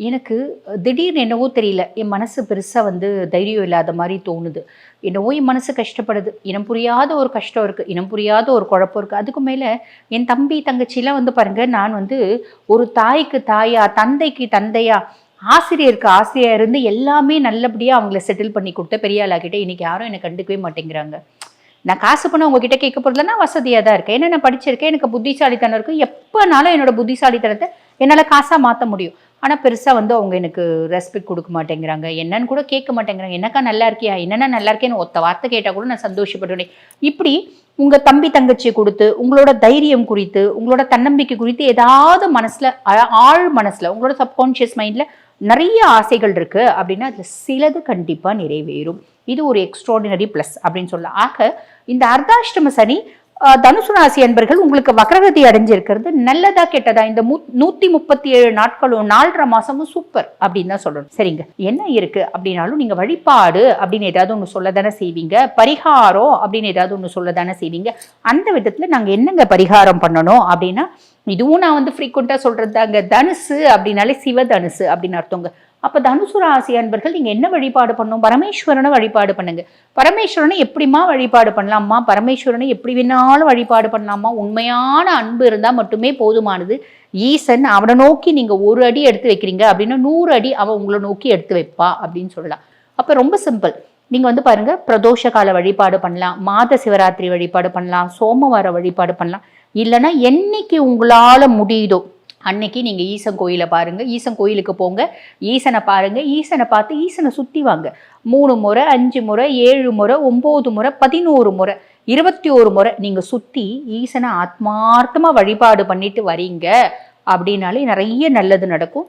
எனக்கு திடீர்னு என்னவோ தெரியல. என் மனசு பெருசா தைரியம் இல்லாத மாரி தோணுது. என்னவோ என் மனசு கஷ்டப்படுது. இனம் புரியாத ஒரு கஷ்டம் இருக்கு. இனம் புரியாத ஒரு குழப்பம் இருக்கு. அதுக்கும் மேல என் தம்பி, தங்கச்சிலாம் பாருங்க, நான் ஒரு தாய்க்கு தாயா, தந்தைக்கு தந்தையா, ஆசிரியருக்கு ஆசிரியரா இருந்து எல்லாமே நல்லபடியா அவங்கள செட்டில் பண்ணி குடுத்த பெரிய ஆளாகிட்டேன். இன்னைக்கு யாரும் என்ன கண்டுக்கவே மாட்டேங்கிறாங்க. நான் காசு பணம் உங்ககிட்ட கேட்க போறதில்ல. நான் வசதியா தான் இருக்கேன். ஏன்னா நான் படிச்சிருக்கேன். எனக்கு புத்திசாலித்தனம் இருக்கு. எப்பனாலும் என்னோட புத்திசாலித்தனத்த என்னால காசா மாத்த முடியும். ஆனா பெருசா அவங்க எனக்கு ரெஸ்பெக்ட் குடுக்க மாட்டேங்கிறாங்க. என்னன்னு கூட கேட்க மாட்டேங்கிறாங்க. "என்னக்கா நல்லா இருக்கியா? என்னண்ணா நல்லா இருக்கேன்னு" ஒத்த வார்த்தை கேட்டா கூட நான் சந்தோஷப்படுவேனே. இப்படி உங்க தம்பி, தங்கச்சிய குடுத்து, உங்களோட தைரியம் குறித்து, உங்களோட தன்னம்பிக்கை குறித்து ஏதாவது மனசுல ஆழ் மனசுல உங்களோட சப்கான்ஷியஸ் மைண்ட்ல நெறைய ஆசைகள் இருக்கு அப்படின்னா, அதுல சிலது கண்டிப்பா நிறைவேறும். இது ஒரு எக்ஸ்ட்ரார்டினரி பிளஸ் அப்படின்னு சொல்லலாம். ஆக இந்த அர்த்தாஷ்டம சனி தனுசு ராசி அன்பர்கள் உங்களுக்கு வக்ரகதி அடைஞ்சிருக்கிறது நல்லதா கெட்டதா? இந்த 137 நாட்களும் 4.5 மாசமும் சூப்பர் அப்படின்னு தான் சொல்லணும். சரிங்க, என்ன இருக்கு அப்படின்னாலும் நீங்க வழிபாடு அப்படின்னு ஏதாவது ஒண்ணு சொல்ல தானே செய்வீங்க. பரிகாரம் அப்படின்னு ஏதாவது ஒண்ணு சொல்ல தானே செய்வீங்க. அந்த விதத்துல நாங்க என்னங்க பரிகாரம் பண்ணணும் அப்படின்னா, இதுவும் நான் ஃப்ரீக்வெண்டா சொல்றது தாங்க. தனுசு அப்படின்னாலே சிவதனுசு அப்படின்னு அர்த்தங்க. அப்ப தனுசு ராசி அன்பர்கள் நீங்க என்ன வழிபாடு பண்ணணும்? பரமேஸ்வரனை வழிபாடு பண்ணுங்க. பரமேஸ்வரனை எப்படிமா வழிபாடு பண்ணலாமா? பரமேஸ்வரனை எப்படி வேணாலும் வழிபாடு பண்ணலாமா? உண்மையான அன்பு இருந்தா மட்டுமே போதுமானது. ஈசன் அவனை நோக்கி நீங்க ஒரு அடி எடுத்து வைக்கிறீங்க அப்படின்னா 100 அடி அவன் உங்களை நோக்கி எடுத்து வைப்பா அப்படின்னு சொல்லலாம். அப்ப ரொம்ப சிம்பிள். நீங்க பாருங்க, பிரதோஷ கால வழிபாடு பண்ணலாம், மாத சிவராத்திரி வழிபாடு பண்ணலாம், சோமவார வழிபாடு பண்ணலாம். இல்லைன்னா என்னைக்கு உங்களால முடியுதோ அன்னைக்கு நீங்க ஈசன் கோயிலை பாருங்க. ஈசன் கோயிலுக்கு போங்க, ஈசனை பாருங்க, ஈசனை பார்த்து ஈசனை சுத்தி வாங்க. 3 முறை, 5 முறை, 7 முறை, 9 முறை, 11 முறை, 21 முறை நீங்க சுத்தி ஈசனை ஆத்மார்த்தமா வழிபாடு பண்ணிட்டு வரீங்க அப்படின்னாலே நிறைய நல்லது நடக்கும்.